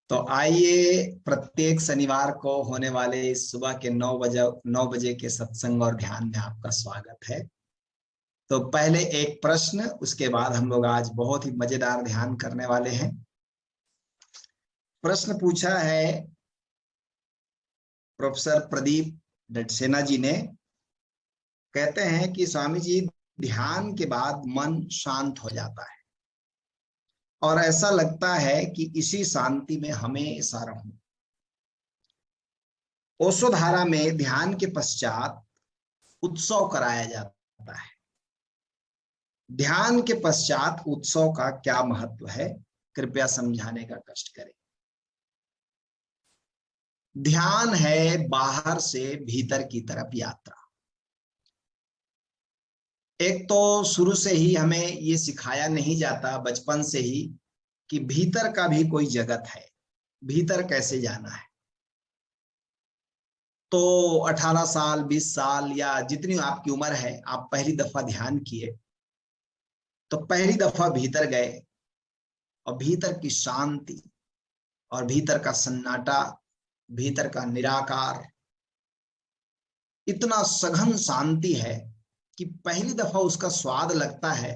तो आइए, प्रत्येक शनिवार को होने वाले इस सुबह के 9 बजे के सत्संग और ध्यान में आपका स्वागत है। तो पहले एक प्रश्न, उसके बाद हम लोग आज बहुत ही मजेदार ध्यान करने वाले हैं। प्रश्न पूछा है प्रोफेसर प्रदीप डडसेना जी ने। कहते हैं कि स्वामी जी, ध्यान के बाद मन शांत हो जाता है और ऐसा लगता है कि इसी शांति में हमेशा रहूं। ओशो धारा में ध्यान के पश्चात उत्सव कराया जाता है। ध्यान के पश्चात उत्सव का क्या महत्व है, कृपया समझाने का कष्ट करें। ध्यान है बाहर से भीतर की तरफ यात्रा। एक तो शुरू से ही हमें ये सिखाया नहीं जाता, बचपन से ही, कि भीतर का भी कोई जगत है, भीतर कैसे जाना है। तो 18 साल 20 साल या जितनी आपकी उम्र है, आप पहली दफा ध्यान किए तो पहली दफा भीतर गए और भीतर की शांति और भीतर का सन्नाटा, भीतर का निराकार इतना सघन शांति है कि पहली दफा उसका स्वाद लगता है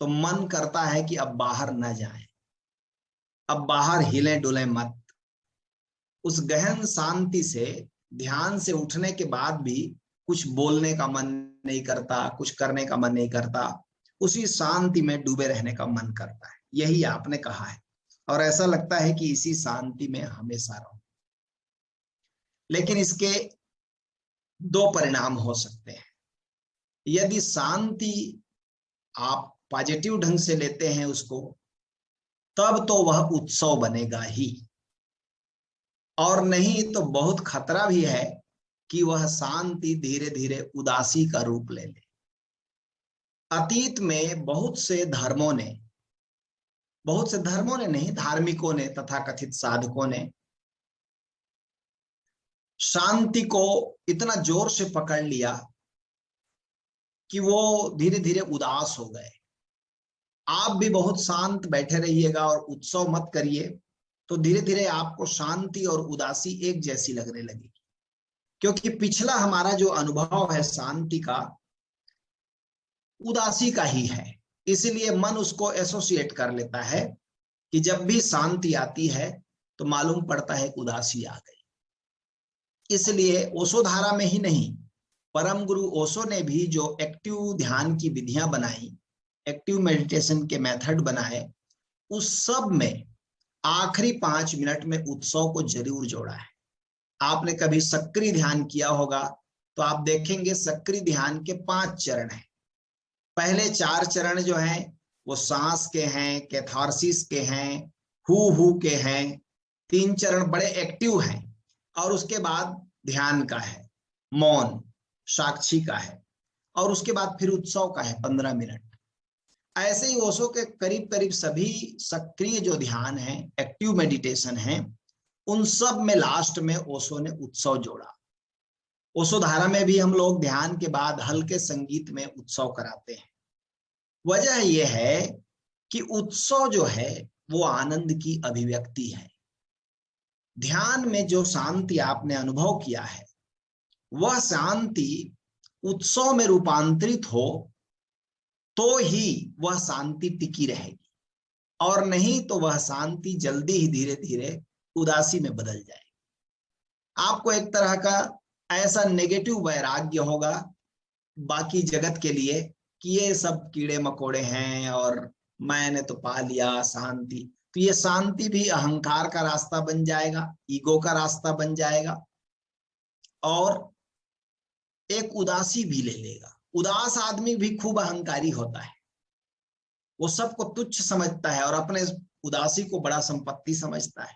तो मन करता है कि अब बाहर न जाएं, अब बाहर हिले डुले मत। उस गहन शांति से, ध्यान से उठने के बाद भी कुछ बोलने का मन नहीं करता, कुछ करने का मन नहीं करता, उसी शांति में डूबे रहने का मन करता है। यही आपने कहा है और ऐसा लगता है कि इसी शांति में हमेशा रहो। लेकिन इसके दो परिणाम हो सकते हैं। यदि शांति आप पॉजिटिव ढंग से लेते हैं उसको, तब तो वह उत्सव बनेगा ही, और नहीं तो बहुत खतरा भी है कि वह शांति धीरे धीरे उदासी का रूप ले ले। अतीत में बहुत से धर्मों ने नहीं, धार्मिकों ने, तथाकथित साधकों ने शांति को इतना जोर से पकड़ लिया कि वो धीरे धीरे उदास हो गए। आप भी बहुत शांत बैठे रहिएगा और उत्सव मत करिए, तो धीरे धीरे आपको शांति और उदासी एक जैसी लगने लगेगी। क्योंकि पिछला हमारा जो अनुभव है शांति का, उदासी का ही है। इसलिए मन उसको एसोसिएट कर लेता है कि जब भी शांति आती है तो मालूम पड़ता है कि उदासी आ गई। इसलिए ओशो धारा में ही नहीं, परम गुरु ओशो ने भी जो एक्टिव ध्यान की विधियां बनाई, एक्टिव मेडिटेशन के मेथड बनाए, उस सब में आखिरी 5 मिनट में उत्सव को जरूर जोड़ा है। आपने कभी सक्रिय ध्यान किया होगा तो आप देखेंगे सक्रिय ध्यान के 5 चरण हैं। पहले 4 चरण जो हैं वो सांस के हैं, कैथारसिस के हैं, हु के हैं। 3 चरण बड़े एक्टिव हैं और उसके बाद ध्यान का है, मौन साक्षी का है, और उसके बाद फिर उत्सव का है 15 मिनट। ऐसे ही ओशो के करीब करीब सभी सक्रिय जो ध्यान है, एक्टिव मेडिटेशन है, उन सब में लास्ट में ओशो ने उत्सव जोड़ा। ओशो धारा में भी हम लोग ध्यान के बाद हल्के संगीत में उत्सव कराते हैं। वजह यह है कि उत्सव जो है वो आनंद की अभिव्यक्ति है। ध्यान में जो शांति आपने अनुभव किया है, वह शांति उत्सव में रूपांतरित हो तो ही वह शांति टिकी रहेगी, और नहीं तो वह शांति जल्दी ही धीरे धीरे उदासी में बदल जाएगी। आपको एक तरह का ऐसा नेगेटिव वैराग्य होगा बाकी जगत के लिए कि ये सब कीड़े मकोड़े हैं और मैंने तो पा लिया शांति। तो ये शांति भी अहंकार का रास्ता बन जाएगा, ईगो का रास्ता बन जाएगा, और एक उदासी भी ले लेगा। उदास आदमी भी खूब अहंकारी होता है, वो सबको तुच्छ समझता है और अपने उदासी को बड़ा संपत्ति समझता है।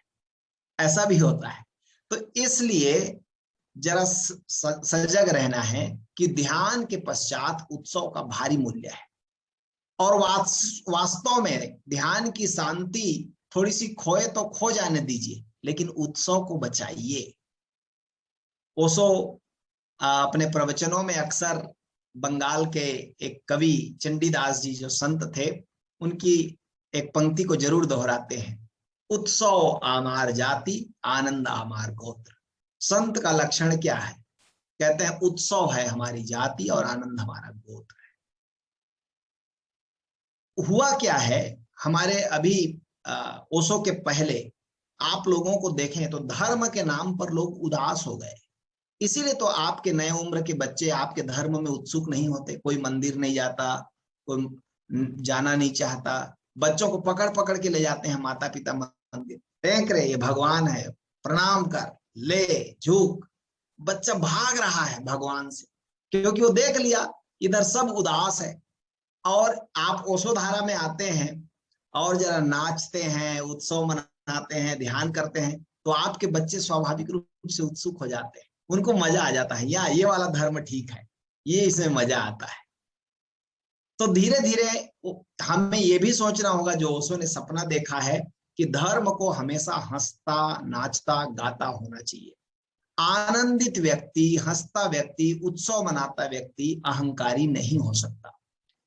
ऐसा भी होता है। तो इसलिए जरा सजग रहना है कि ध्यान के पश्चात उत्सव का भारी मूल्य है, और वास्तव में ध्यान की शांति थोड़ी सी खोए तो खो जाने दीजिए, लेकिन उत्सव को बचाइए। ओशो अपने प्रवचनों में अक्सर बंगाल के एक कवि चंडीदास जी जो संत थे, उनकी एक पंक्ति को जरूर दोहराते हैं उत्सव आमार जाति, आनंद आमार गोत्र। संत का लक्षण क्या है? कहते हैं उत्सव है हमारी जाति और आनंद हमारा गोत्र है। हुआ क्या है, हमारे अभी ओशो के पहले आप लोगों को देखें तो धर्म के नाम पर लोग उदास हो गए। इसीलिए तो आपके नए उम्र के बच्चे आपके धर्म में उत्सुक नहीं होते। कोई मंदिर नहीं जाता, कोई जाना नहीं चाहता। बच्चों को पकड़ पकड़ के ले जाते हैं माता पिता मंदिर, फेंक रहे ये भगवान है, प्रणाम कर, ले झुक। बच्चा भाग रहा है भगवान से, क्योंकि वो देख लिया इधर सब उदास है। और आप ओशोधारा में आते हैं और जरा नाचते हैं, उत्सव मनाते हैं, ध्यान करते हैं, तो आपके बच्चे स्वाभाविक रूप से उत्सुक हो जाते हैं। उनको मजा आ जाता है, या ये वाला धर्म ठीक है, ये इसमें मजा आता है। तो धीरे धीरे हमें ये भी सोचना होगा, जो ओशो ने सपना देखा है कि धर्म को हमेशा हंसता नाचता गाता होना चाहिए। आनंदित व्यक्ति, हंसता व्यक्ति, उत्सव मनाता व्यक्ति अहंकारी नहीं हो सकता।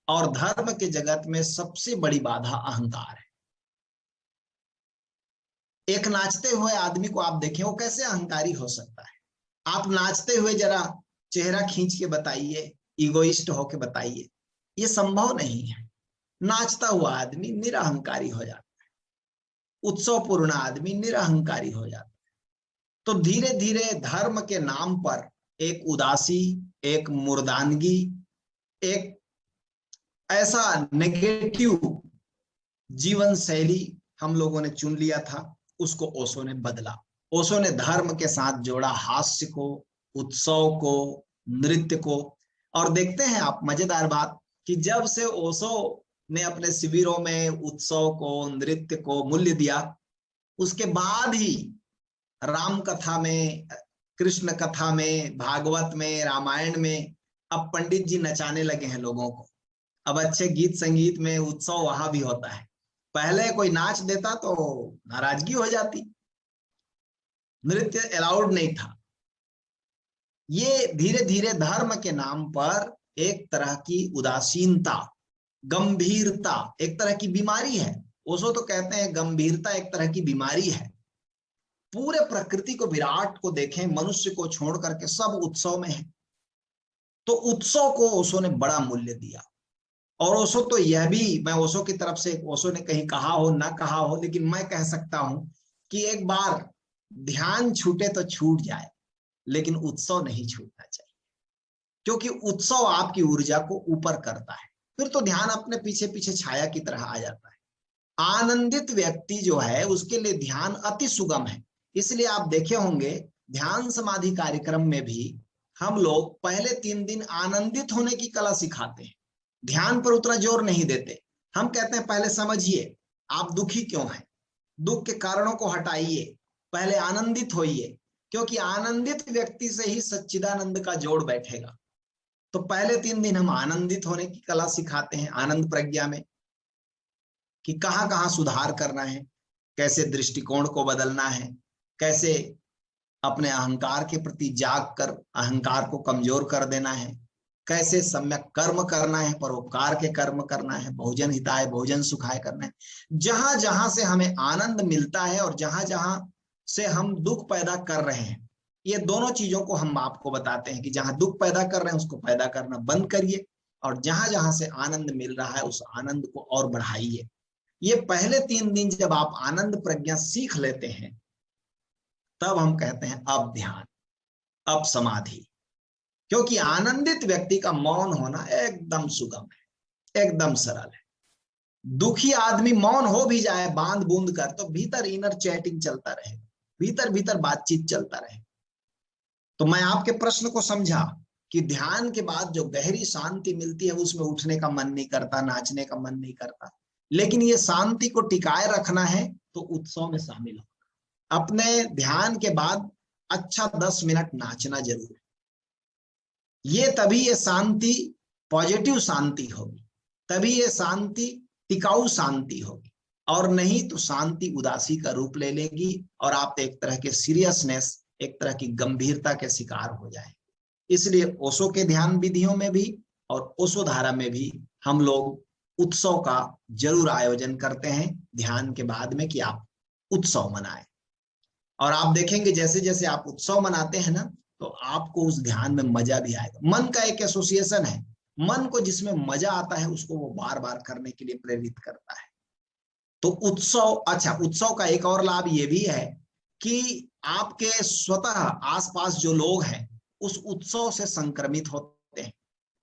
और धर्म के जगत में सबसे बड़ी बाधा अहंकार है। एक नाचते हुए आदमी को आप देखें, वो कैसे अहंकारी हो सकता है? आप नाचते हुए जरा चेहरा खींच के बताइए, इगोइस्ट होके बताइए, ये संभव नहीं है। नाचता हुआ आदमी निरअहंकारी हो जाता है, उत्सवपूर्ण आदमी निरअहंकारी हो जाता है। तो धीरे धीरे धर्म के नाम पर एक उदासी, एक मुर्दानगी, एक ऐसा नेगेटिव जीवन शैली हम लोगों ने चुन लिया था, उसको ओशो ने बदला। ओशो ने धर्म के साथ जोड़ा हास्य को, उत्सव को, नृत्य को। और देखते हैं आप मजेदार बात कि जब से ओशो ने अपने शिविरों में उत्सव को, नृत्य को मूल्य दिया, उसके बाद ही राम कथा में, कृष्ण कथा में, भागवत में, रामायण में अब पंडित जी नचाने लगे हैं लोगों को। अब अच्छे गीत संगीत में उत्सव वहां भी होता है। पहले कोई नाच देता तो नाराजगी हो जाती, नृत्य अलाउड नहीं था। ये धीरे धीरे धर्म के नाम पर एक तरह की उदासीनता, गंभीरता एक तरह की बीमारी है। ओशो तो कहते हैं गंभीरता एक तरह की बीमारी है। पूरे प्रकृति को, विराट को देखें, मनुष्य को छोड़ करके सब उत्सव में है। तो उत्सव को ओशो ने बड़ा मूल्य दिया। और ओशो तो यह भी, मैं ओशो की तरफ से, ओशो ने कहीं कहा हो ना कहा हो, लेकिन मैं कह सकता हूं कि एक बार ध्यान छूटे तो छूट जाए, लेकिन उत्सव नहीं छूटना चाहिए। क्योंकि उत्सव आपकी ऊर्जा को ऊपर करता है, फिर तो ध्यान अपने पीछे पीछे छाया की तरह आ जाता है। आनंदित व्यक्ति जो है उसके लिए ध्यान अति सुगम है। इसलिए आप देखे होंगे ध्यान समाधि कार्यक्रम में भी हम लोग पहले 3 दिन आनंदित होने की कला सिखाते हैं, ध्यान पर उतना जोर नहीं देते। हम कहते हैं पहले समझिए आप दुखी क्यों हैं, दुख के कारणों को हटाइए, पहले आनंदित होइए, क्योंकि आनंदित व्यक्ति से ही सच्चिदानंद का जोड़ बैठेगा। तो पहले 3 दिन हम आनंदित होने की कला सिखाते हैं, आनंद प्रज्ञा में, कि कहाँ कहाँ सुधार करना है, कैसे दृष्टिकोण को बदलना है, कैसे अपने अहंकार के प्रति जाग कर अहंकार को कमजोर कर देना है, कैसे सम्यक कर्म करना है, परोपकार के कर्म करना है, बहुजन हिताय बहुजन सुखाय करना है। जहां जहां से हमें आनंद मिलता है और जहां जहां से हम दुख पैदा कर रहे हैं, ये दोनों चीजों को हम आपको बताते हैं कि जहां दुख पैदा कर रहे हैं उसको पैदा करना बंद करिए, और जहां जहां से आनंद मिल रहा है उस आनंद को और बढ़ाइए। ये पहले 3 दिन जब आप आनंद प्रज्ञा सीख लेते हैं, तब हम कहते हैं अब ध्यान, अब समाधि। क्योंकि आनंदित व्यक्ति का मौन होना एकदम सुगम है, एकदम सरल है। दुखी आदमी मौन हो भी जाए बांध बूंद कर, तो भीतर इनर चैटिंग चलता रहेगा, भीतर भीतर बातचीत चलता रहेगा। तो मैं आपके प्रश्न को समझा कि ध्यान के बाद जो गहरी शांति मिलती है उसमें उठने का मन नहीं करता, नाचने का मन नहीं करता। लेकिन ये शांति को टिकाए रखना है तो उत्सव में शामिल हो। अपने ध्यान के बाद अच्छा 10 मिनट नाचना जरूर है। ये तभी ये शांति पॉजिटिव शांति होगी, तभी ये शांति टिकाऊ शांति होगी, और नहीं तो शांति उदासी का रूप ले लेगी और आप एक तरह के सीरियसनेस, एक तरह की गंभीरता के शिकार हो जाए। इसलिए ओशो के ध्यान विधियों में भी और ओशो धारा में भी हम लोग उत्सव का जरूर आयोजन करते हैं ध्यान के बाद में, कि आप उत्सव मनाएं। और आप देखेंगे जैसे जैसे आप उत्सव मनाते हैं ना, तो आपको उस ध्यान में मजा भी आएगा। मन का एक एसोसिएशन है, मन को जिसमें मजा आता है उसको वो बार बार करने के लिए प्रेरित करता है। तो उत्सव, अच्छा, उत्सव का एक और लाभ ये भी है कि आपके स्वतः आसपास जो लोग हैं उस उत्सव से संक्रमित होते हैं।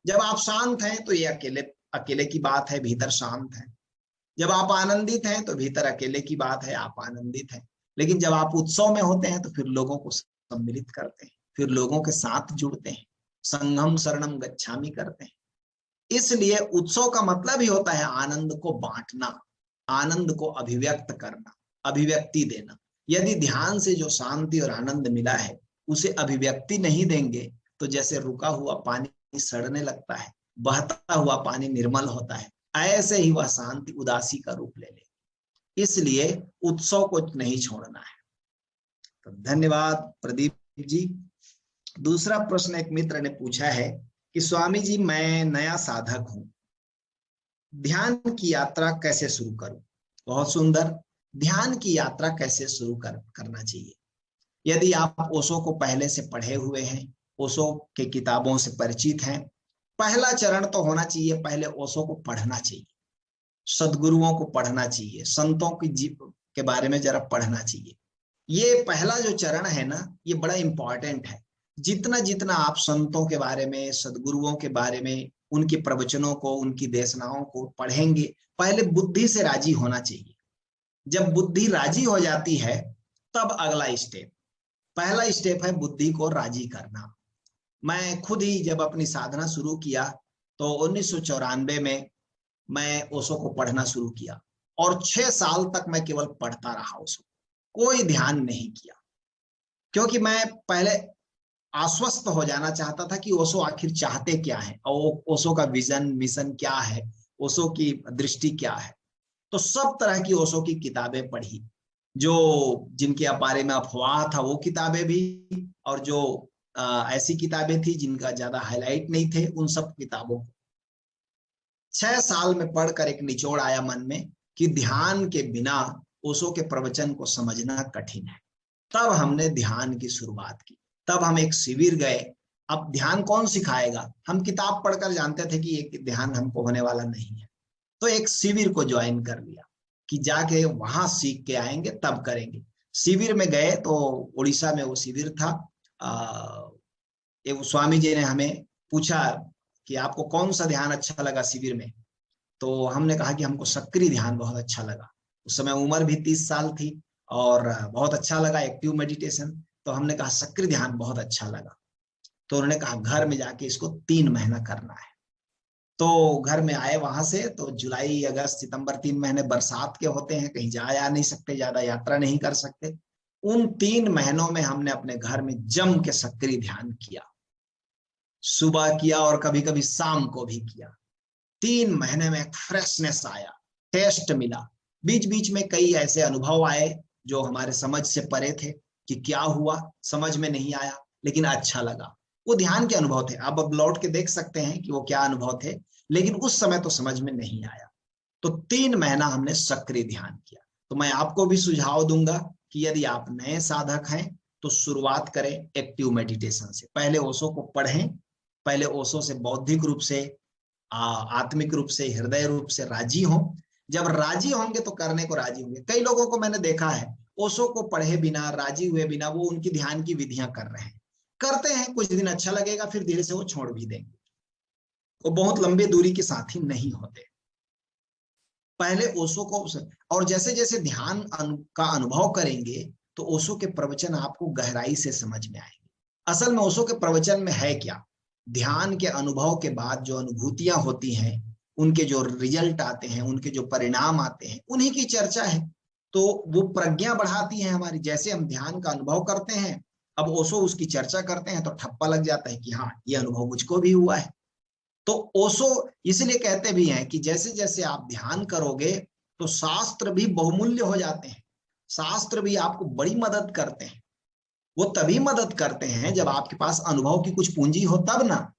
जब आप शांत हैं तो ये अकेले अकेले की बात है, भीतर शांत है। जब आप आनंदित हैं तो भीतर अकेले की बात है, आप आनंदित हैं। लेकिन जब आप उत्सव में होते हैं तो फिर लोगों को सम्मिलित करते हैं, फिर लोगों के साथ जुड़ते हैं, संघम शरणम गच्छामि करते हैं। इसलिए उत्सव का मतलब ही होता है आनंद को बांटना, आनंद को अभिव्यक्त करना, अभिव्यक्ति देना। यदि ध्यान से जो शांति और आनंद मिला है उसे अभिव्यक्ति नहीं देंगे तो जैसे रुका हुआ पानी सड़ने लगता है, बहता हुआ पानी निर्मल होता है, ऐसे ही वह शांति उदासी का रूप ले ले। इसलिए उत्सव को नहीं छोड़ना है। तो धन्यवाद प्रदीप जी। दूसरा प्रश्न एक मित्र ने पूछा है कि स्वामी जी, मैं नया साधक हूं, ध्यान की यात्रा कैसे शुरू करूं? बहुत सुंदर। ध्यान की यात्रा कैसे शुरू करना चाहिए? यदि आप ओशो को पहले से पढ़े हुए हैं, ओशो के किताबों से परिचित हैं, पहला चरण तो होना चाहिए, पहले ओशो को पढ़ना चाहिए, सदगुरुओं को पढ़ना चाहिए, संतों की जीव के बारे में जरा पढ़ना चाहिए। ये पहला जो चरण है ना, ये बड़ा इंपॉर्टेंट है। जितना जितना आप संतों के बारे में, सदगुरुओं के बारे में, उनके प्रवचनों को, उनकी देशनाओं को पढ़ेंगे, पहले बुद्धि से राजी होना चाहिए। जब बुद्धि राजी हो जाती है तब अगला स्टेप, पहला स्टेप है बुद्धि को राजी करना। मैं खुद ही जब अपनी साधना शुरू किया तो 1994 में मैं ओशो को पढ़ना शुरू किया और 6 साल तक मैं केवल पढ़ता रहा ओशो, कोई ध्यान नहीं किया, क्योंकि मैं पहले आश्वस्त हो जाना चाहता था कि ओशो आखिर चाहते क्या है और ओशो का विजन मिशन क्या है, ओशो की दृष्टि क्या है। तो सब तरह की ओशो की किताबें पढ़ी, जो जिनके बारे में अफवाह था वो किताबें भी, और जो ऐसी किताबें थी जिनका ज्यादा हाईलाइट नहीं थे, उन सब किताबों को 6 साल में पढ़कर एक निचोड़ आया मन में कि ध्यान के बिना ओशो के प्रवचन को समझना कठिन है। तब हमने ध्यान की शुरुआत की, तब हम एक शिविर गए। अब ध्यान कौन सिखाएगा? हम किताब पढ़कर जानते थे कि ये ध्यान हमको होने वाला नहीं है, तो एक शिविर को ज्वाइन कर लिया कि जाके वहां सीख के आएंगे तब करेंगे। शिविर में गए तो उड़ीसा में वो शिविर था। एक स्वामी जी ने हमें पूछा कि आपको कौन सा ध्यान अच्छा लगा शिविर में, तो हमने कहा कि हमको सक्रिय ध्यान बहुत अच्छा लगा। उस समय उम्र भी 30 साल थी और बहुत अच्छा लगा एक्टिव मेडिटेशन, तो हमने कहा सक्रिय ध्यान बहुत अच्छा लगा। तो उन्होंने कहा घर में जाके इसको 3 महीना करना है। तो घर में आए वहां से, तो जुलाई अगस्त सितंबर 3 महीने बरसात के होते हैं, कहीं जा आ नहीं सकते, ज्यादा यात्रा नहीं कर सकते। उन 3 महीनों में हमने अपने घर में जम के सक्रिय ध्यान किया, सुबह किया और कभी कभी शाम को भी किया। 3 महीने में एक फ्रेशनेस आया, टेस्ट मिला। बीच बीच में कई ऐसे अनुभव आए जो हमारे समझ से परे थे कि क्या हुआ समझ में नहीं आया, लेकिन अच्छा लगा। वो ध्यान के अनुभव थे, आप अब लौट के देख सकते हैं कि वो क्या अनुभव थे, लेकिन उस समय तो समझ में नहीं आया। तो 3 महीना हमने सक्रिय ध्यान किया। तो मैं आपको भी सुझाव दूंगा कि यदि आप नए साधक हैं तो शुरुआत करें एक्टिव मेडिटेशन से। पहले ओशो को पढ़ें, पहले ओशो से बौद्धिक रूप से, आत्मिक रूप से, हृदय रूप से राजी हो। जब राजी होंगे तो करने को राजी होंगे। कई लोगों को मैंने देखा है ओशो को पढ़े बिना, राजी हुए बिना वो उनकी ध्यान की विधियां कर रहे हैं, करते हैं, कुछ दिन अच्छा लगेगा, फिर धीरे से वो छोड़ भी देंगे। वो बहुत लंबे दूरी के साथी नहीं होते। पहले ओशो को, और जैसे जैसे ध्यान का अनुभव करेंगे तो ओशो के प्रवचन आपको गहराई से समझ में आएंगे। असल में ओशो के प्रवचन में है क्या? ध्यान के अनुभव के बाद जो अनुभूतियां होती हैं, उनके जो रिजल्ट आते हैं, उनके जो परिणाम आते हैं, उन्हीं की चर्चा है। तो वो प्रज्ञा बढ़ाती है हमारी। जैसे हम ध्यान का अनुभव करते हैं, अब ओशो उसकी चर्चा करते हैं तो ठप्पा लग जाता है कि हाँ, ये अनुभव मुझको भी हुआ है। तो ओशो इसलिए कहते भी हैं कि जैसे जैसे आप ध्यान करोगे तो शास्त्र भी बहुमूल्य हो जाते हैं, शास्त्र भी आपको बड़ी मदद करते हैं। वो तभी मदद करते हैं जब आपके पास अनुभव की कुछ पूंजी हो, तब ना।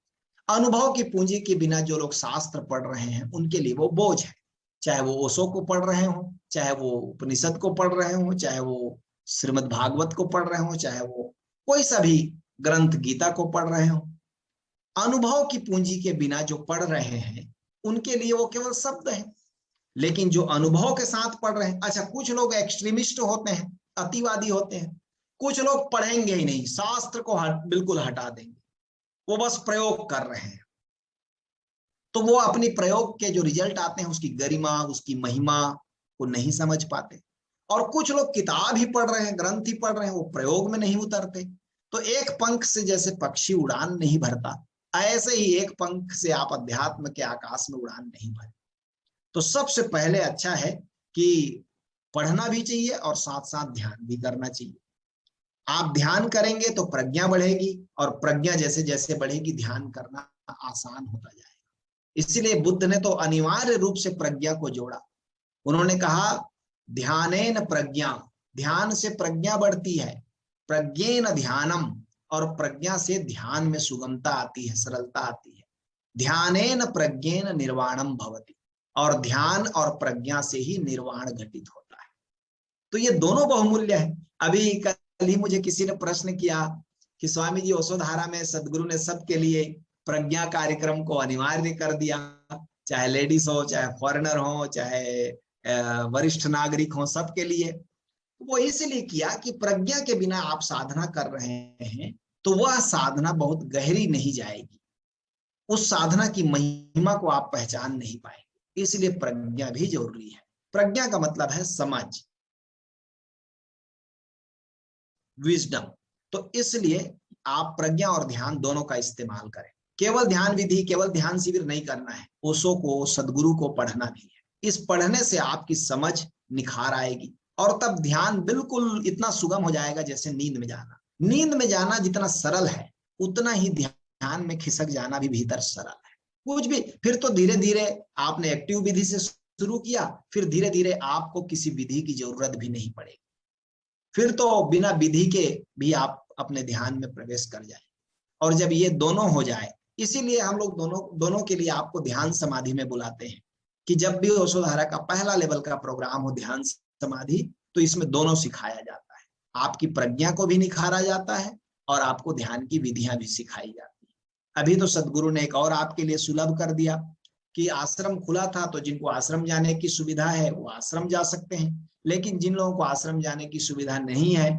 अनुभव की पूंजी के बिना जो लोग शास्त्र पढ़ रहे हैं उनके लिए वो बोझ है। चाहे वो ओशो को पढ़ रहे हो, चाहे वो उपनिषद को पढ़ रहे हो, चाहे वो श्रीमद् भागवत को पढ़ रहे हो, चाहे वो कोई सा भी ग्रंथ गीता को पढ़ रहे हो, अनुभव की पूंजी के बिना जो पढ़ रहे हैं उनके लिए वो केवल शब्द है। लेकिन जो अनुभव के साथ पढ़ रहे हैं, अच्छा कुछ लोग एक्सट्रीमिस्ट होते हैं, अतिवादी होते हैं, कुछ लोग पढ़ेंगे ही नहीं, शास्त्र को बिल्कुल हटा देंगे, वो बस प्रयोग कर रहे हैं, तो वो अपनी प्रयोग के जो रिजल्ट आते हैं उसकी गरिमा, उसकी महिमा को नहीं समझ पाते। और कुछ लोग किताब ही पढ़ रहे हैं, ग्रंथ ही पढ़ रहे हैं, वो प्रयोग में नहीं उतरते। तो एक पंख से जैसे पक्षी उड़ान नहीं भरता, ऐसे ही एक पंख से आप अध्यात्म के आकाश में उड़ान नहीं भरते। तो सबसे पहले अच्छा है कि पढ़ना भी चाहिए और साथ साथ ध्यान भी करना चाहिए। आप ध्यान करेंगे तो प्रज्ञा बढ़ेगी, और प्रज्ञा जैसे जैसे बढ़ेगी ध्यान करना आसान होता जाएगा। इसलिए बुद्ध ने तो अनिवार्य रूप से प्रज्ञा को जोड़ा। उन्होंने कहा ध्यानेन प्रज्ञा, ध्यान से प्रज्ञा बढ़ती है, प्रज्ञेन ध्यानम, और प्रज्ञा से ध्यान में सुगमता आती है, सरलता आती है। ध्यानेन प्रज्ञेन निर्वाणम भवति, और ध्यान और प्रज्ञा से ही निर्वाण घटित होता है। तो ये दोनों बहुमूल्य है। अभी कल ही मुझे किसी ने प्रश्न किया कि स्वामी जी ओशोधारा में सदगुरु ने सबके लिए प्रज्ञा कार्यक्रम को अनिवार्य कर दिया, चाहे लेडीज हो, चाहे फॉरेनर हो, चाहे वरिष्ठ नागरिक हो, सबके लिए। वो इसलिए किया कि प्रज्ञा के बिना आप साधना कर रहे हैं तो वह साधना बहुत गहरी नहीं जाएगी, उस साधना की महिमा को आप पहचान नहीं पाएंगे। इसलिए प्रज्ञा भी जरूरी है। प्रज्ञा का मतलब है समझ, विजडम। तो इसलिए आप प्रज्ञा और ध्यान दोनों का इस्तेमाल करें। केवल ध्यान विधि, केवल ध्यान शिविर नहीं करना है, ओशो को, सदगुरु को पढ़ना भी है। इस पढ़ने से आपकी समझ निखार आएगी, और तब ध्यान बिल्कुल इतना सुगम हो जाएगा जैसे नींद में जाना। नींद में जाना जितना सरल है, उतना ही ध्यान में खिसक जाना भी भीतर सरल है। कुछ भी, फिर तो धीरे धीरे आपने एक्टिव विधि से शुरू किया, फिर धीरे धीरे आपको किसी विधि की जरूरत भी नहीं पड़ेगी, फिर तो बिना विधि के भी आप अपने ध्यान में प्रवेश कर जाए। और जब ये दोनों हो जाए, इसीलिए हम लोग दोनों के लिए आपको ध्यान समाधि में बुलाते हैं कि जब भी ओशोधारा का पहला लेवल का प्रोग्राम हो ध्यान समाधि, तो इसमें दोनों सिखाया जाता है। आपकी प्रज्ञा को भी निखारा जाता है और आपको ध्यान की विधियां भी सिखाई जाती है। अभी तो सदगुरु ने एक और आपके लिए सुलभ कर दिया कि आश्रम खुला था, तो जिनको आश्रम जाने की सुविधा है वो आश्रम जा सकते हैं, लेकिन जिन लोगों को आश्रम जाने की सुविधा नहीं है,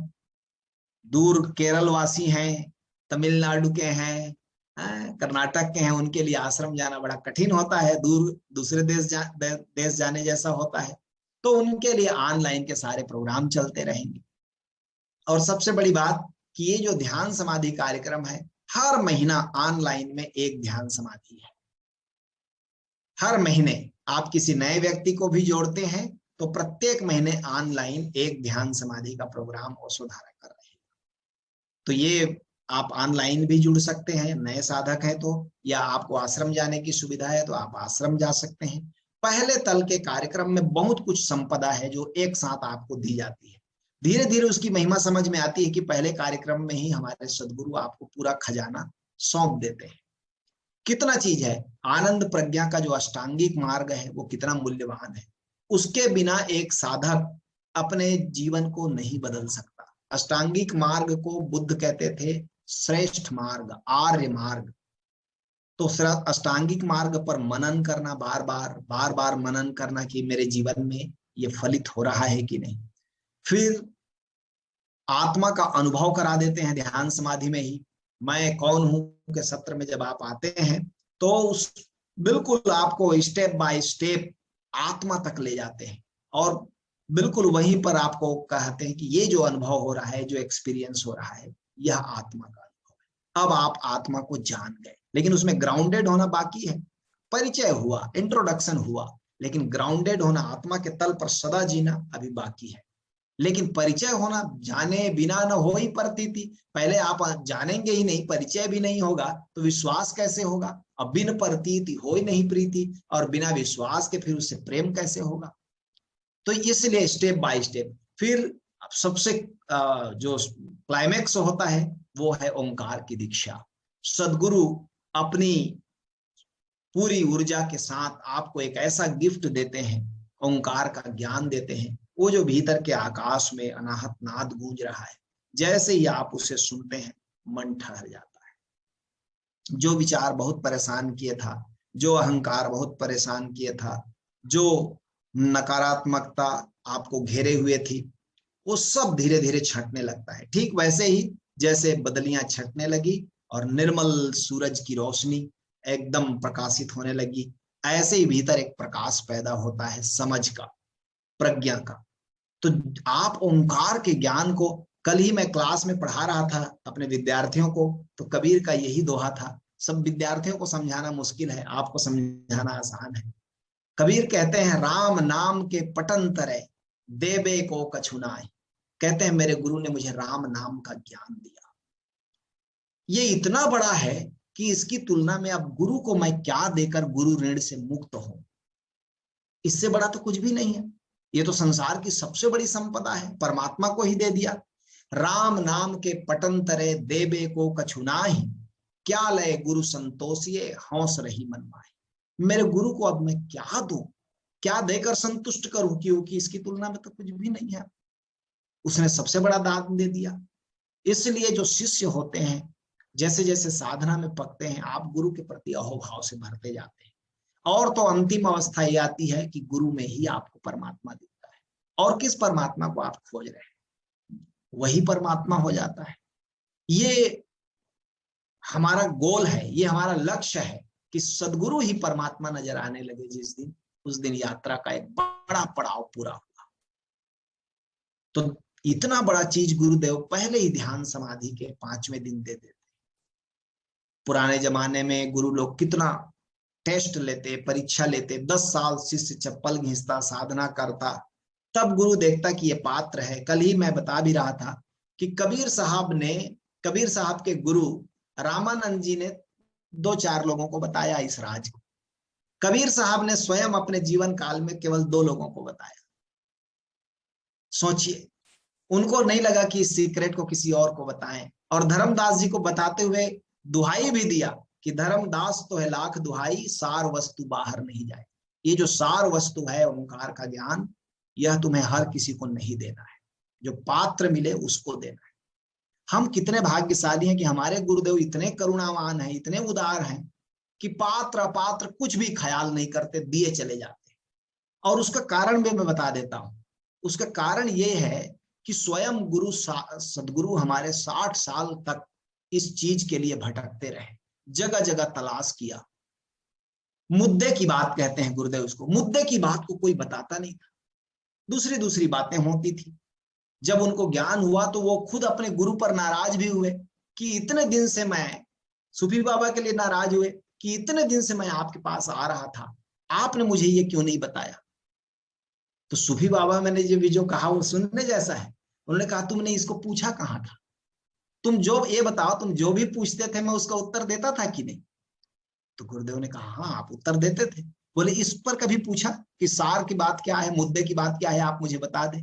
दूर केरल वासी हैं, तमिलनाडु के हैं, कर्नाटक के हैं, उनके लिए आश्रम जाना बड़ा कठिन होता है, दूर दूसरे देश जाने जैसा होता है। तो उनके लिए ऑनलाइन के सारे प्रोग्राम चलते रहेंगे। और सबसे बड़ी बात कि ये जो ध्यान समाधि कार्यक्रम है, हर महीना ऑनलाइन में एक ध्यान समाधि है। हर महीने आप किसी नए व्यक्ति को भी जोड़ते हैं तो प्रत्येक महीने ऑनलाइन एक ध्यान समाधि का प्रोग्राम ओशोधारा कर रहे हैं। तो ये आप ऑनलाइन भी जुड़ सकते हैं, नए साधक हैं तो, या आपको आश्रम जाने की सुविधा है तो आप आश्रम जा सकते हैं। पहले तल के कार्यक्रम में बहुत कुछ संपदा है जो एक साथ आपको दी जाती है। धीरे धीरे उसकी महिमा समझ में आती है कि पहले कार्यक्रम में ही हमारे सदगुरु आपको पूरा खजाना सौंप देते हैं। कितना चीज है, आनंद प्रज्ञा का जो अष्टांगिक मार्ग है वो कितना मूल्यवान है। उसके बिना एक साधक अपने जीवन को नहीं बदल सकता। अष्टांगिक मार्ग को बुद्ध कहते थे श्रेष्ठ मार्ग, आर्य मार्ग। तो अष्टांगिक मार्ग पर मनन करना, बार बार मनन करना कि मेरे जीवन में ये फलित हो रहा है कि नहीं। फिर आत्मा का अनुभव करा देते हैं ध्यान समाधि में ही। मैं कौन हूं के सत्र में जब आप आते हैं तो उस बिल्कुल आपको स्टेप बाय स्टेप आत्मा तक ले जाते हैं, और बिल्कुल वहीं पर आपको कहते हैं कि ये जो अनुभव हो रहा है, जो एक्सपीरियंस हो रहा है, यह आत्मा का अनुभव है। अब आप आत्मा को जान गए, लेकिन उसमें ग्राउंडेड होना बाकी है। परिचय हुआ, इंट्रोडक्शन हुआ, लेकिन ग्राउंडेड होना, आत्मा के तल पर सदा जीना अभी बाकी है। लेकिन परिचय होना, जाने बिना न हो ही प्रतीति। पहले आप जानेंगे ही नहीं, परिचय भी नहीं होगा तो विश्वास कैसे होगा। अब बिन प्रतीति हो ही नहीं प्रीति, और बिना विश्वास के फिर उससे प्रेम कैसे होगा। तो इसलिए स्टेप बाय स्टेप। फिर सबसे जो क्लाइमेक्स होता है वो है ओंकार की दीक्षा। सदगुरु अपनी पूरी ऊर्जा के साथ आपको एक ऐसा गिफ्ट देते हैं ओंकार का ज्ञान देते हैं। वो जो भीतर के आकाश में अनाहत नाद गूंज रहा है, जैसे ही आप उसे सुनते हैं मन ठहर जाता है। जो विचार बहुत परेशान किए था, जो अहंकार बहुत परेशान किए था, जो नकारात्मकता आपको घेरे हुए थी, वो सब धीरे धीरे छंटने लगता है। ठीक वैसे ही जैसे बदलियां छंटने लगी और निर्मल सूरज की रोशनी एकदम प्रकाशित होने लगी, ऐसे ही भीतर एक प्रकाश पैदा होता है समझ का, प्रज्ञा का। तो आप ओंकार के ज्ञान को, कल ही मैं क्लास में पढ़ा रहा था अपने विद्यार्थियों को, तो कबीर का यही दोहा था। सब विद्यार्थियों को समझाना मुश्किल है, आपको समझाना आसान है। कबीर कहते हैं, राम नाम के पटन तरे देबे को कछुनाई। कहते हैं मेरे गुरु ने मुझे राम नाम का ज्ञान दिया। ये इतना बड़ा है कि इसकी तुलना में अब गुरु को मैं क्या देकर गुरु ऋण से मुक्त हूं, इससे बड़ा तो कुछ भी नहीं है। ये तो संसार की सबसे बड़ी संपदा है, परमात्मा को ही दे दिया। राम नाम के पटन तरे देबे को कछुनाही, क्या लय गुरु संतोषिए हौस रही मन माही। मेरे गुरु को अब मैं क्या दूं, क्या देकर संतुष्ट करूं, क्योंकि इसकी तुलना में तो कुछ भी नहीं है। उसने सबसे बड़ा दान दे दिया। इसलिए जो शिष्य होते हैं, जैसे जैसे साधना में पकते हैं, आप गुरु के प्रति अहोभाव से भरते जाते हैं। और तो अंतिम अवस्था ये आती है कि गुरु में ही आपको परमात्मा दिखता है, और किस परमात्मा को आप खोज रहे हैं वही परमात्मा हो जाता है। ये हमारा गोल है, ये हमारा लक्ष्य है कि सदगुरु ही परमात्मा नजर आने लगे जिस दिन, उस दिन यात्रा का एक बड़ा पड़ाव पूरा हुआ। तो इतना बड़ा चीज गुरुदेव पहले ही ध्यान समाधि के 5वें दिन दे देते। पुराने जमाने में गुरु लोग कितना टेस्ट लेते, परीक्षा लेते, 10 साल शिष्य चप्पल घिसता, साधना करता, तब गुरु देखता कि ये पात्र है। कल ही मैं बता भी रहा था कि कबीर साहब के गुरु रामानंद जी ने 2-4 लोगों को बताया इस राज को। कबीर साहब ने स्वयं अपने जीवन काल में केवल 2 लोगों को बताया। सोचिए, उनको नहीं लगा कि इस सीक्रेट को किसी और को बताएं। और धर्मदास जी को बताते हुए दुहाई भी दिया कि धर्मदास तो है लाख दुहाई, सार वस्तु बाहर नहीं जाए। ये जो सार वस्तु है ओंकार का ज्ञान, यह तुम्हें हर किसी को नहीं देना है, जो पात्र मिले उसको देना है। हम कितने भाग्यशाली हैं कि हमारे गुरुदेव इतने करुणावान हैं, इतने उदार हैं कि पात्र अपात्र कुछ भी ख्याल नहीं करते, दिए चले जाते। और उसका कारण भी मैं बता देता हूं। उसका कारण ये है कि स्वयं सदगुरु हमारे 60 साल तक इस चीज के लिए भटकते रहे, जगह जगह तलाश किया। मुद्दे की बात कहते हैं गुरुदेव उसको, मुद्दे की बात को कोई बताता नहीं था, दूसरी दूसरी बातें होती थी। जब उनको ज्ञान हुआ तो वो खुद अपने गुरु पर नाराज भी हुए कि इतने दिन से मैं, सूफी बाबा के लिए नाराज हुए कि इतने दिन से मैं आपके पास आ रहा था, आपने मुझे ये क्यों नहीं बताया। तो सूफी बाबा मैंने जो कहा वो सुनने जैसा है। उन्होंने कहा तुमने इसको पूछा कहाँ था, तुम जो ये बताओ, तुम जो भी पूछते थे मैं उसका उत्तर देता था कि नहीं। तो गुरुदेव ने कहा हाँ आप उत्तर देते थे। बोले इस पर कभी पूछा कि सार की बात क्या है, मुद्दे की बात क्या है, आप मुझे बता दें।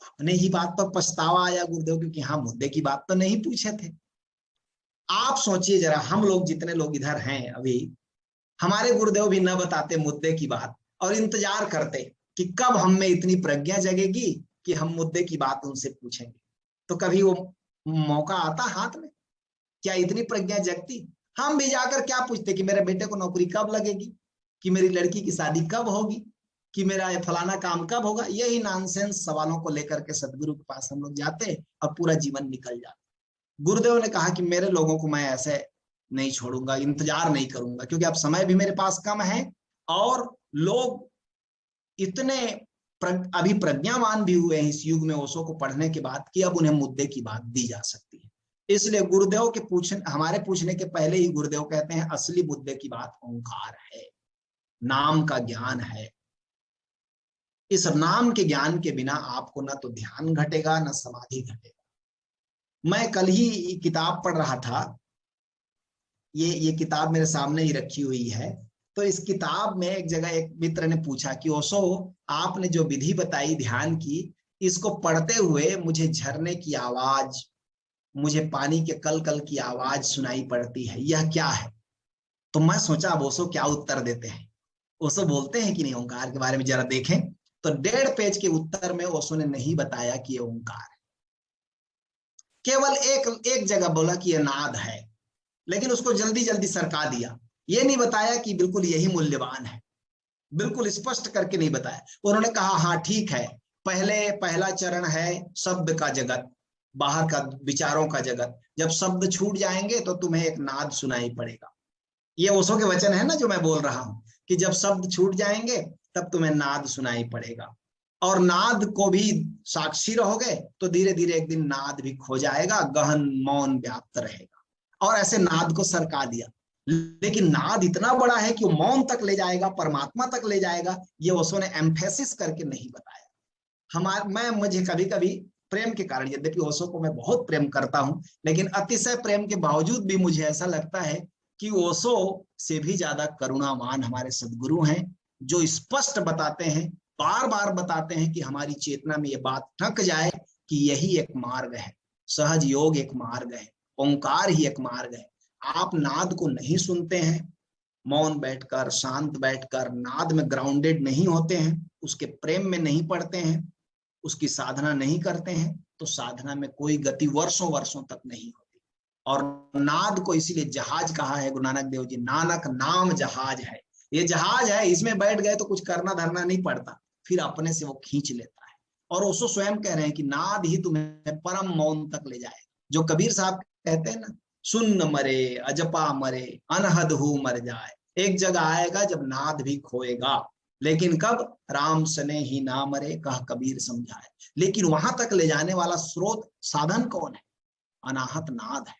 अपने ही बात पर पछतावा आया गुरुदेव, क्योंकि हाँ मुद्दे की बात तो नहीं पूछे थे। आप सोचिए जरा, हम लोग जितने लोग इधर हैं अभी, हमारे गुरुदेव भी न बताते मुद्दे की बात और इंतजार करते कि कब हम में इतनी प्रज्ञा जगेगी कि हम मुद्दे की बात उनसे पूछेंगे। तो कभी वो मौका आता हाथ में? क्या इतनी प्रज्ञा जगती? हम भी जाकर क्या पूछते कि मेरे बेटे को नौकरी कब लगेगी, कि मेरी लड़की की शादी कब होगी, कि मेरा फलाना काम कब होगा। यही नॉनसेंस सवालों को लेकर के सदगुरु के पास हम लोग जाते और पूरा जीवन निकल जाता। गुरुदेव ने कहा कि मेरे लोगों को मैं ऐसे नहीं छोड़ूंगा, इंतजार नहीं करूंगा, क्योंकि अब समय भी मेरे पास कम है और लोग इतने अभी प्रज्ञावान भी हुए हैं इस युग में ओशो को पढ़ने के बाद कि अब उन्हें मुद्दे की बात दी जा सकती है। इसलिए गुरुदेव के हमारे पूछने के पहले ही गुरुदेव कहते हैं असली मुद्दे की बात ओंकार है, नाम का ज्ञान है। इस नाम के ज्ञान के बिना आपको ना तो ध्यान घटेगा ना समाधि घटेगा। मैं कल ही किताब पढ़ रहा था, ये किताब मेरे सामने ही रखी हुई है। तो इस किताब में एक जगह एक मित्र ने पूछा कि ओशो आपने जो विधि बताई ध्यान की, इसको पढ़ते हुए मुझे झरने की आवाज, मुझे पानी के कल कल की आवाज सुनाई पड़ती है, यह क्या है? तो मैं सोचा अब ओशो क्या उत्तर देते हैं। ओशो बोलते हैं कि नहीं ओंकार के बारे में, जरा देखें। तो 1.5 पेज के उत्तर में ओशो ने नहीं बताया कि ये ओंकार है, केवल एक जगह बोला कि ये नाद है, लेकिन उसको जल्दी जल्दी सरका दिया। ये नहीं बताया कि बिल्कुल यही मूल्यवान है, बिल्कुल स्पष्ट करके नहीं बताया। उन्होंने कहा हाँ ठीक है, पहला चरण है शब्द का जगत, बाहर का विचारों का जगत। जब शब्द छूट जाएंगे तो तुम्हें एक नाद सुनाई पड़ेगा। ये ओशो के वचन है ना जो मैं बोल रहा हूं, कि जब शब्द छूट जाएंगे तब तुम्हें नाद सुनाई पड़ेगा। और नाद को भी साक्षी रहोगे तो धीरे धीरे एक दिन नाद भी खो जाएगा, गहन मौन व्याप्त रहेगा। और ऐसे नाद को सरका दिया। लेकिन नाद इतना बड़ा है कि वो मौन तक ले जाएगा, परमात्मा तक ले जाएगा, ये ओशो ने एम्फेसिस करके नहीं बताया। मुझे कभी कभी प्रेम के कारण, यद्यपि ओशो को मैं बहुत प्रेम करता हूं, लेकिन अतिशय प्रेम के बावजूद भी मुझे ऐसा लगता है कि ओशो से भी ज्यादा करुणावान हमारे सदगुरु हैं, जो स्पष्ट बताते हैं, बार बार बताते हैं कि हमारी चेतना में ये बात ठक जाए कि यही एक मार्ग है, सहज योग एक मार्ग है, ओंकार ही एक मार्ग है। आप नाद को नहीं सुनते हैं, मौन बैठकर, शांत बैठकर नाद में ग्राउंडेड नहीं होते हैं, उसके प्रेम में नहीं पड़ते हैं, उसकी साधना नहीं करते हैं, तो साधना में कोई गति वर्षों वर्षों तक नहीं होती। और नाद को इसीलिए जहाज कहा है गुरु नानक देव जी, नानक नाम जहाज है। ये जहाज है, इसमें बैठ गए तो कुछ करना धरना नहीं पड़ता, फिर अपने से वो खींच लेता है। और ओशो स्वयं कह रहे हैं कि नाद ही तुम्हें परम मौन तक ले जाए। जो कबीर साहब कहते हैं ना, सुन न मरे अजपा मरे अनहद हु मर जाए। एक जगह आएगा जब नाद भी खोएगा, लेकिन कब? राम सने ही ना मरे कह कबीर समझाए। लेकिन वहां तक ले जाने वाला स्रोत, साधन कौन है? अनाहत नाद है।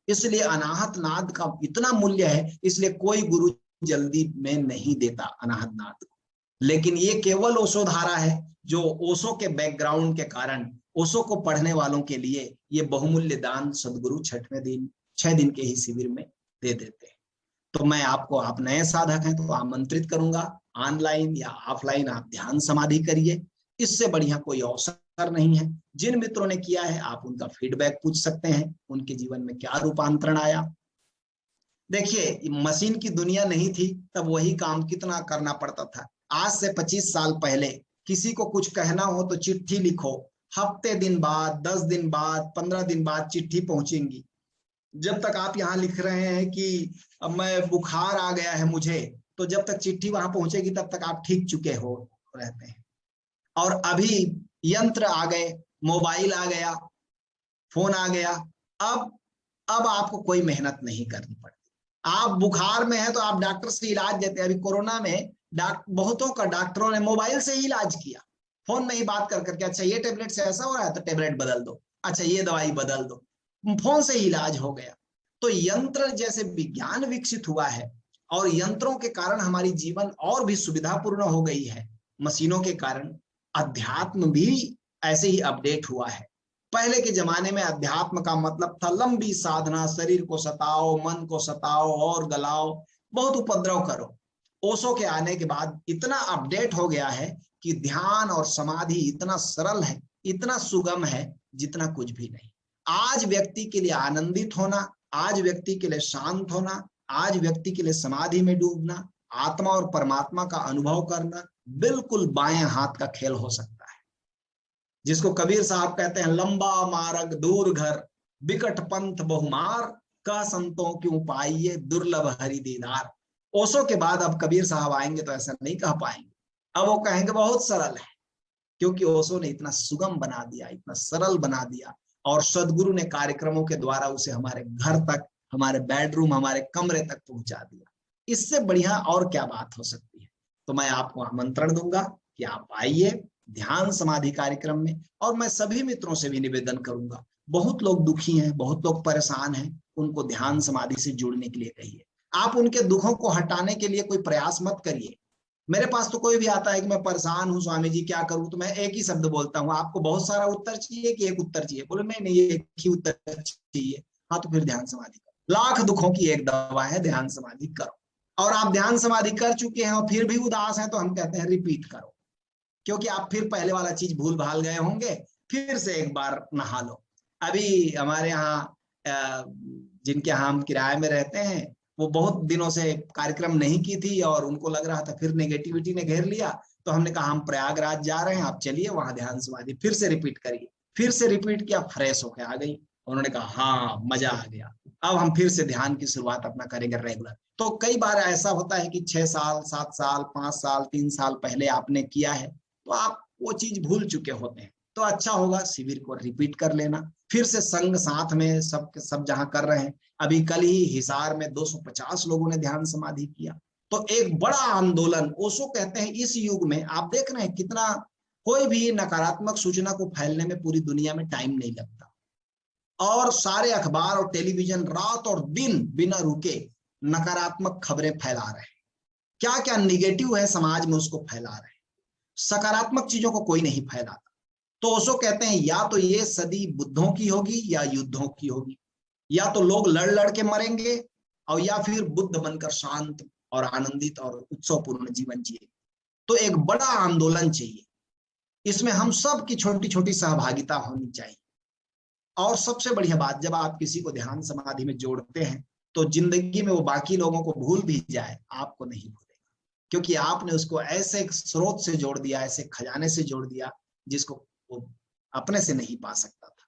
इसलिए अनाहत नाद का इतना मूल्य है, इसलिए कोई गुरु जल्दी में नहीं देता अनाहत नाद को। लेकिन ये केवल ओशो धारा है जो ओशो के बैकग्राउंड के कारण, ओशो को पढ़ने वालों के लिए ये बहुमूल्य दान सदगुरु 6 दिन के ही शिविर में दे देते हैं। तो मैं आपको, आप नए साधक हैं तो आमंत्रित करूंगा, ऑनलाइन या ऑफलाइन आप ध्यान समाधि करिए। इससे बढ़िया कोई अवसर नहीं है। जिन मित्रों ने किया है आप उनका फीडबैक पूछ सकते हैं, उनके जीवन में क्या रूपांतरण आया। देखिए, मशीन की दुनिया नहीं थी तब वही काम कितना करना पड़ता था। आज से 25 साल पहले किसी को कुछ कहना हो तो चिट्ठी लिखो, हफ्ते दिन बाद, 10 दिन बाद, 15 दिन बाद चिट्ठी पहुंचेंगी। जब तक आप यहाँ लिख रहे हैं कि अब मैं बुखार आ गया है मुझे, तो जब तक चिट्ठी वहां पहुंचेगी तब तक आप ठीक चुके हो रहते हैं। और अभी यंत्र आ गए, मोबाइल आ गया, फोन आ गया, अब आपको कोई मेहनत नहीं करनी पड़ती। आप बुखार में है तो आप डॉक्टर से इलाज देते हैं। अभी कोरोना में बहुतों का डॉक्टरों ने मोबाइल से ही इलाज किया, फोन में ही बात कर करके, अच्छा ये टेबलेट से ऐसा हो रहा है तो टेबलेट बदल दो, अच्छा ये दवाई बदल दो, फोन से ही इलाज हो गया। तो यंत्र जैसे विज्ञान विकसित हुआ है और यंत्रों के कारण हमारी जीवन और भी सुविधापूर्ण हो गई है, मशीनों के कारण अध्यात्म भी ऐसे ही अपडेट हुआ है। पहले के जमाने में अध्यात्म का मतलब था लंबी साधना, शरीर को सताओ, मन को सताओ और गलाओ, बहुत उपद्रव करो। ओशो के आने के बाद इतना अपडेट हो गया है कि ध्यान और समाधि इतना सरल है, इतना सुगम है जितना कुछ भी नहीं। आज व्यक्ति के लिए आनंदित होना, आज व्यक्ति के लिए शांत होना, आज व्यक्ति के लिए समाधि में डूबना, आत्मा और परमात्मा का अनुभव करना बिल्कुल बाएं हाथ का खेल हो सकता है। जिसको कबीर साहब कहते हैं, लंबा मार्ग दूर घर बिकट पंथ बहुमार, का संतों क्यों पाइये दुर्लभ हरि दीदार। ओशो के बाद अब कबीर साहब आएंगे तो ऐसा नहीं कह पाएंगे, अब वो कहेंगे बहुत सरल है, क्योंकि ओशो ने इतना सुगम बना दिया, इतना सरल बना दिया। और सदगुरु ने कार्यक्रमों के द्वारा उसे हमारे घर तक, हमारे बेडरूम, हमारे कमरे तक पहुंचा दिया। इससे बढ़िया और क्या बात हो सकती है। तो मैं आपको आमंत्रण दूंगा कि आप आइए ध्यान समाधि कार्यक्रम में। और मैं सभी मित्रों से भी निवेदन करूंगा, बहुत लोग दुखी हैं, बहुत लोग परेशान हैं, उनको ध्यान समाधि से जुड़ने के लिए कहिए। आप उनके दुखों को हटाने के लिए कोई प्रयास मत करिए। मेरे पास तो कोई भी आता है कि मैं परेशान हूं स्वामी जी क्या करूं, तो मैं एक ही शब्द बोलता हूं, आपको बहुत सारा उत्तर चाहिए कि एक उत्तर चाहिए? बोले नहीं नहीं, एक ही उत्तर चाहिए। हाँ तो फिर ध्यान समाधि करो। लाख दुखों की एक दवा है, ध्यान समाधि करो। और आप ध्यान समाधि कर चुके हैं और फिर भी उदास हैं तो हम कहते हैं रिपीट करो, क्योंकि आप फिर पहले वाला चीज भूल भाल गए होंगे, फिर से एक बार नहा लो। अभी हमारे यहाँ जिनके यहाँ हम किराए में रहते हैं, वो बहुत दिनों से कार्यक्रम नहीं की थी और उनको लग रहा था फिर नेगेटिविटी ने घेर लिया, तो हमने कहा हम प्रयागराज जा रहे हैं, आप चलिए वहां ध्यान समाधि फिर से रिपीट करिए। फिर से रिपीट किया, फ्रेश होके आ गई। उन्होंने कहा हाँ मजा आ गया, अब हम फिर से ध्यान की शुरुआत अपना करेंगे रेगुलर। तो कई बार ऐसा होता है कि 6 साल 7 साल 5 साल 3 साल पहले आपने किया है तो आप वो चीज भूल चुके होते हैं, तो अच्छा होगा शिविर को रिपीट कर लेना। फिर से संग साथ में सब जहां कर रहे हैं, अभी कल ही हिसार में 250 लोगों ने ध्यान समाधि किया। तो एक बड़ा आंदोलन, ओशो कहते हैं इस युग में आप देख रहे हैं कितना, कोई भी नकारात्मक सूचना को फैलने में पूरी दुनिया में टाइम नहीं लगता, और सारे अखबार और टेलीविजन रात और दिन बिना रुके नकारात्मक खबरें फैला रहे हैं। क्या क्या निगेटिव है समाज में उसको फैला रहे हैं, सकारात्मक चीजों को कोई नहीं फैलाता। तो ओशो कहते हैं या तो ये सदी बुद्धों की होगी या युद्धों की होगी, या तो लोग लड़ लड़ के मरेंगे और या फिर बुद्ध बनकर शांत और आनंदित और उत्सवपूर्ण जीवन जिए। तो एक बड़ा आंदोलन चाहिए, इसमें हम सब की छोटी छोटी सहभागिता होनी चाहिए। और सबसे बढ़िया बात, जब आप किसी को ध्यान समाधि में जोड़ते हैं तो जिंदगी में वो बाकी लोगों को भूल भी जाए, आपको नहीं भूलेगा, क्योंकि आपने उसको ऐसे स्रोत से जोड़ दिया, ऐसे खजाने से जोड़ दिया जिसको वो अपने से नहीं पा सकता था।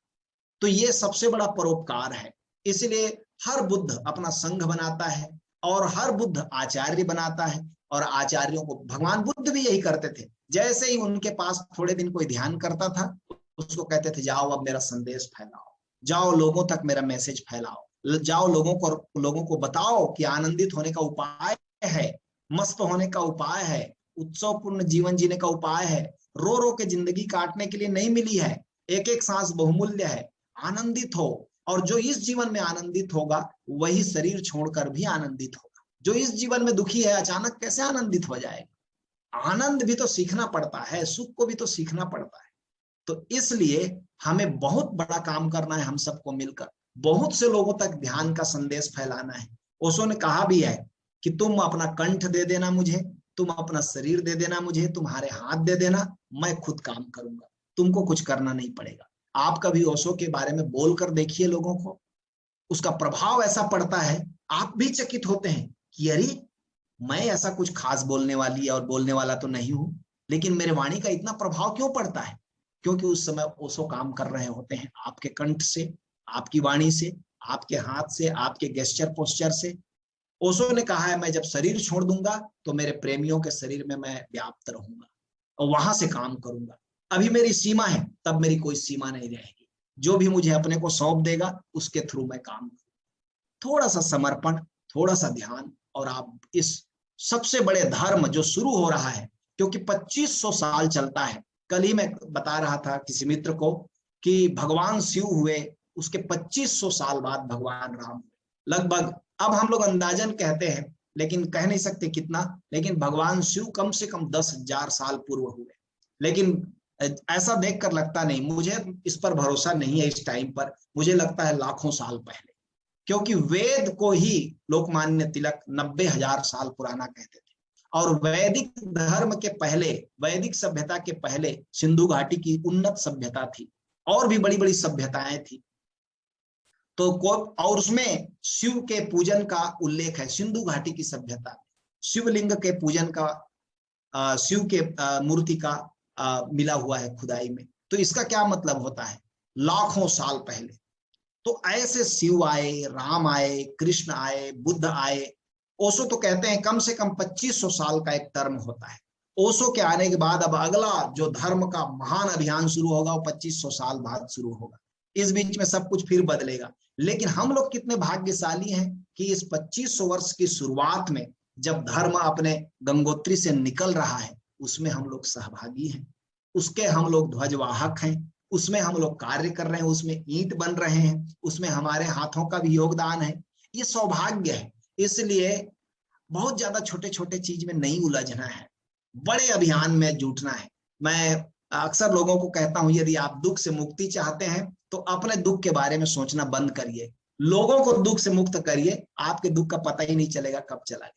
तो ये सबसे बड़ा परोपकार है। इसलिए हर बुद्ध अपना संघ बनाता है और हर बुद्ध आचार्य बनाता है, और आचार्यों को भगवान बुद्ध भी यही करते थे। जैसे ही उनके पास थोड़े दिन कोई ध्यान करता था, उसको कहते थे जाओ अब मेरा संदेश फैलाओ, जाओ लोगों तक मेरा मैसेज फैलाओ, जाओ लोगों को बताओ कि आनंदित होने का उपाय है, मस्त होने का उपाय है, उत्सवपूर्ण जीवन जीने का उपाय है, रो रो के जिंदगी काटने के लिए नहीं मिली है, एक एक सांस बहुमूल्य है, आनंदित हो। और जो इस जीवन में आनंदित होगा वही शरीर छोड़कर भी आनंदित होगा। जो इस जीवन में दुखी है अचानक कैसे आनंदित हो जाएगा। आनंद भी तो सीखना पड़ता है, सुख को भी तो सीखना पड़ता है। तो इसलिए हमें बहुत बड़ा काम करना है, हम सबको मिलकर बहुत से लोगों तक ध्यान का संदेश फैलाना है। ओशो ने कहा भी है कि तुम अपना कंठ दे देना मुझे, तुम अपना शरीर दे देना मुझे, तुम्हारे हाथ दे देना, मैं खुद काम करूंगा, तुमको कुछ करना नहीं पड़ेगा। आप कभी ओशो के बारे में बोलकर देखिए लोगों को, उसका प्रभाव ऐसा पड़ता है, आप भी चकित होते हैं कि अरे मैं ऐसा कुछ खास बोलने वाली और बोलने वाला तो नहीं हूं, लेकिन मेरे वाणी का इतना प्रभाव क्यों पड़ता है? क्योंकि उस समय ओशो काम कर रहे होते हैं आपके कंठ से, आपकी वाणी से, आपके हाथ से, आपके गेस्चर पोस्चर से। ओशो ने कहा है मैं जब शरीर छोड़ दूंगा तो मेरे प्रेमियों के शरीर में मैं व्याप्त रहूंगा और वहां से काम करूंगा। अभी मेरी सीमा है, तब मेरी कोई सीमा नहीं रहेगी। जो भी मुझे अपने को सौंप देगा उसके थ्रू मैं काम करूंगा। थोड़ा सा समर्पण, थोड़ा सा ध्यान, और आप इस सबसे बड़े धर्म जो शुरू हो रहा है, क्योंकि 2500 साल चलता है। कल ही मैं बता रहा था किसी मित्र को कि भगवान शिव हुए उसके 2500 साल बाद भगवान राम हुए लगभग। अब हम लोग अंदाजन कहते हैं लेकिन कह नहीं सकते कितना, लेकिन भगवान शिव कम से कम 10,000 साल पूर्व हुए। लेकिन ऐसा देखकर लगता नहीं, मुझे इस पर भरोसा नहीं है इस टाइम पर, मुझे लगता है लाखों साल पहले, क्योंकि वेद को ही लोकमान्य तिलक 90,000 साल पुराना कहते थे। और वैदिक धर्म के पहले, वैदिक सभ्यता के पहले सिंधु घाटी की उन्नत सभ्यता थी, और भी बड़ी बड़ी सभ्यताएं थी। तो और उसमें शिव के पूजन का उल्लेख है। सिंधु घाटी की सभ्यता में शिवलिंग के पूजन का, शिव के मूर्ति का मिला हुआ है खुदाई में। तो इसका क्या मतलब होता है, लाखों साल पहले। तो ऐसे शिव आए, राम आए, कृष्ण आए, बुद्ध आए। ओशो तो कहते हैं कम से कम 2500 साल का एक टर्म होता है। ओशो के आने के बाद अब अगला जो धर्म का महान अभियान शुरू होगा वो 2500 साल बाद शुरू होगा। इस बीच में सब कुछ फिर बदलेगा। लेकिन हम लोग कितने भाग्यशाली हैं कि इस 2500 वर्ष की शुरुआत में जब धर्म अपने गंगोत्री से निकल रहा है उसमें हम लोग सहभागी हैं, उसके हम लोग ध्वजवाहक हैं, उसमें हम लोग कार्य कर रहे हैं, उसमें ईंट बन रहे हैं, उसमें हमारे हाथों का भी योगदान है। ये सौभाग्य है। इसलिए बहुत ज्यादा छोटे छोटे चीज में नहीं उलझना है, बड़े अभियान में जुटना है। मैं अक्सर लोगों को कहता हूं यदि आप दुख से मुक्ति चाहते हैं तो अपने दुख के बारे में सोचना बंद करिए, लोगों को दुख से मुक्त करिए, आपके दुख का पता ही नहीं चलेगा कब चला गया।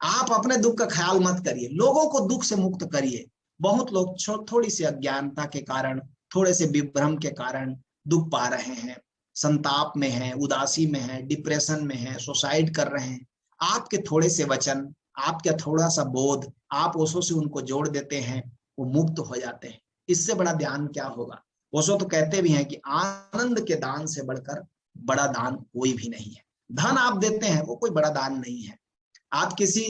आप अपने दुख का ख्याल मत करिए, लोगों को दुख से मुक्त करिए। बहुत लोग थोड़ी सी अज्ञानता के कारण, थोड़े से विभ्रम के कारण दुख पा रहे हैं, संताप में हैं, उदासी में हैं, डिप्रेशन में हैं, सुसाइड कर रहे हैं, आपके थोड़े से वचन, आपका थोड़ा सा बोध, आप ओशो से उनको जोड़ देते हैं, वो मुक्त हो जाते हैं। इससे बड़ा ध्यान क्या होगा। ओशो तो कहते भी हैं कि आनंद के दान से बढ़कर बड़ा दान कोई भी नहीं है। धन आप देते हैं वो कोई बड़ा दान नहीं है। आप किसी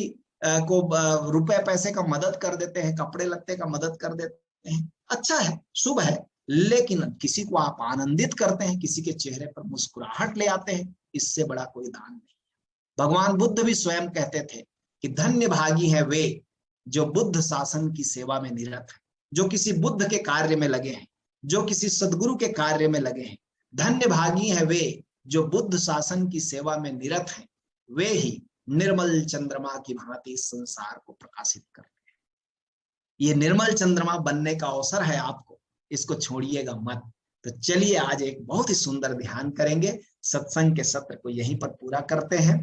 को रुपए पैसे का मदद कर देते हैं, कपड़े लत्ते का मदद कर देते हैं, अच्छा है, शुभ है, लेकिन किसी को आप आनंदित करते हैं, किसी के चेहरे पर मुस्कुराहट ले आते हैं, इससे बड़ा कोई दान नहीं। भगवान बुद्ध भी स्वयं कहते थे कि धन्य भागी है वे जो बुद्ध शासन की सेवा में निरत है, जो किसी बुद्ध के कार्य में लगे हैं, जो किसी सदगुरु के कार्य में लगे हैं। धन्य भागी है वे जो बुद्ध शासन की सेवा में निरत हैं, वे ही निर्मल चंद्रमा की भांति संसार को प्रकाशित करते हैं। ये निर्मल चंद्रमा बनने का अवसर है आपको, इसको छोड़िएगा मत। तो चलिए आज एक बहुत ही सुंदर ध्यान करेंगे। सत्संग के सत्र को यहीं पर पूरा करते हैं।